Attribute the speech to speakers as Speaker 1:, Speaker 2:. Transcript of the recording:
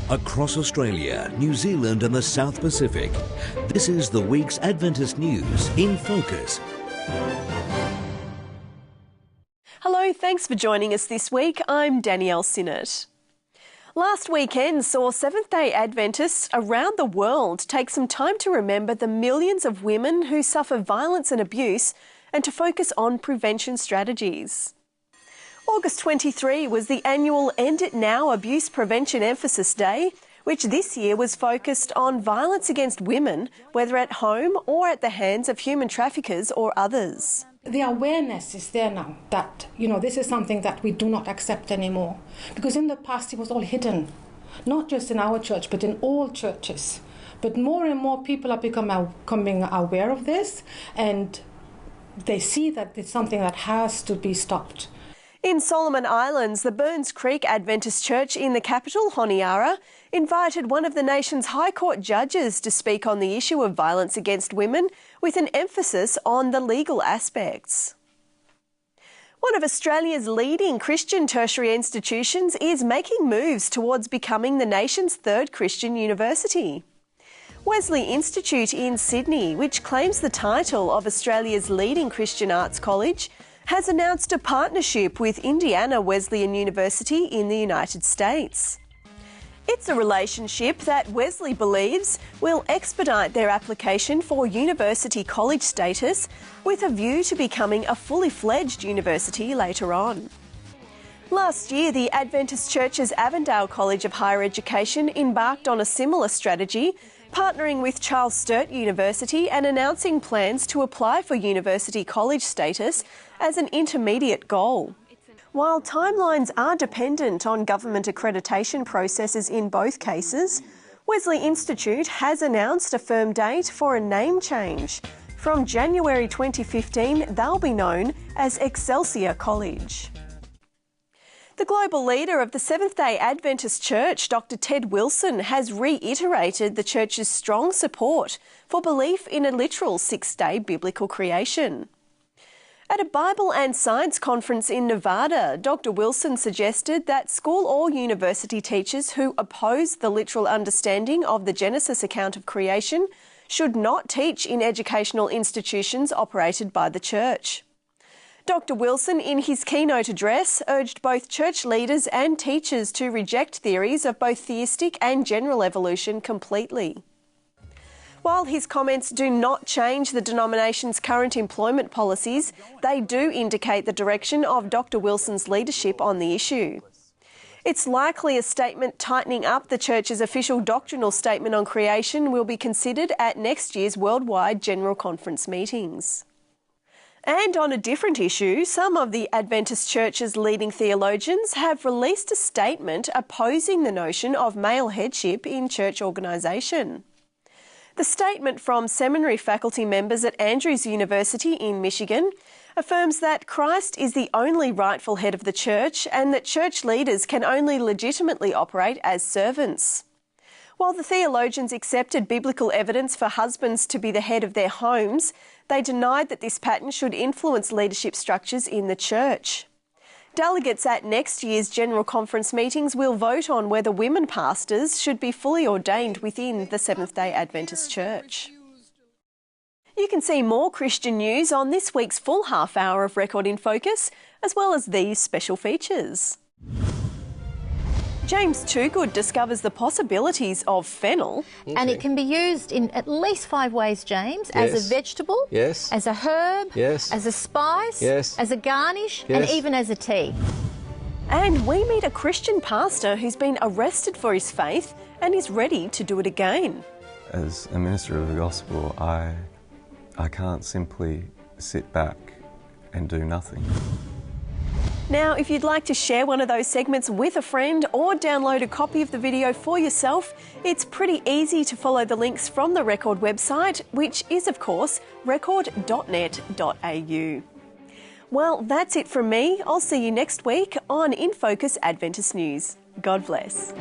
Speaker 1: Across Australia, New Zealand and the South Pacific, this is the week's Adventist news in focus.
Speaker 2: Hello, thanks for joining us this week. I'm Danielle Sinnott. Last weekend saw Seventh-day Adventists around the world take some time to remember the millions of women who suffer violence and abuse and to focus on prevention strategies. August 23 was the annual EnditNow Abuse Prevention Emphasis Day, which this year was focused on violence against women, whether at home or at the hands of human traffickers or others.
Speaker 3: The awareness is there now that, this is something that we do not accept anymore. Because in the past it was all hidden, not just in our church, but in all churches. But more and more people are becoming aware of this, and they see that it's something that has to be stopped.
Speaker 2: In Solomon Islands, the Burns Creek Adventist Church in the capital, Honiara, invited one of the nation's High Court judges to speak on the issue of violence against women, with an emphasis on the legal aspects. One of Australia's leading Christian tertiary institutions is making moves towards becoming the nation's third Christian university. Wesley Institute in Sydney, which claims the title of Australia's leading Christian arts college, has announced a partnership with Indiana Wesleyan University in the United States. It's a relationship that Wesley believes will expedite their application for university college status, with a view to becoming a fully fledged university later on. Last year, the Adventist Church's Avondale College of Higher Education embarked on a similar strategy, partnering with Charles Sturt University and announcing plans to apply for university college status as an intermediate goal. While timelines are dependent on government accreditation processes in both cases, Wesley Institute has announced a firm date for a name change. From January 2015, they'll be known as Excelsior College. The global leader of the Seventh-day Adventist Church, Dr. Ted Wilson, has reiterated the Church's strong support for belief in a literal six-day biblical creation. At a Bible and Science conference in Nevada, Dr. Wilson suggested that school or university teachers who oppose the literal understanding of the Genesis account of creation should not teach in educational institutions operated by the Church. Dr. Wilson, in his keynote address, urged both church leaders and teachers to reject theories of both theistic and general evolution completely. While his comments do not change the denomination's current employment policies, they do indicate the direction of Dr. Wilson's leadership on the issue. It's likely a statement tightening up the Church's official doctrinal statement on creation will be considered at next year's worldwide General Conference meetings. And on a different issue, some of the Adventist Church's leading theologians have released a statement opposing the notion of male headship in church organisation. The statement from seminary faculty members at Andrews University in Michigan affirms that Christ is the only rightful head of the church and that church leaders can only legitimately operate as servants. While the theologians accepted biblical evidence for husbands to be the head of their homes, they denied that this pattern should influence leadership structures in the church. Delegates at next year's General Conference meetings will vote on whether women pastors should be fully ordained within the Seventh-day Adventist Church. You can see more Christian news on this week's full half hour of Record in Focus, as well as these special features. James Toogood discovers the possibilities of fennel.
Speaker 4: Okay. And it can be used in at least 5 ways, James.
Speaker 5: Yes.
Speaker 4: As a vegetable,
Speaker 5: yes,
Speaker 4: as a herb,
Speaker 5: yes,
Speaker 4: as a spice,
Speaker 5: yes,
Speaker 4: as a garnish,
Speaker 5: yes,
Speaker 4: and even as a tea.
Speaker 2: And we meet a Christian pastor who's been arrested for his faith and is ready to do it again.
Speaker 6: As a minister of the gospel, I can't simply sit back and do nothing.
Speaker 2: Now, if you'd like to share one of those segments with a friend or download a copy of the video for yourself, it's pretty easy to follow the links from the Record website, which is, of course, record.net.au. Well, that's it from me. I'll see you next week on InFocus Adventist News. God bless.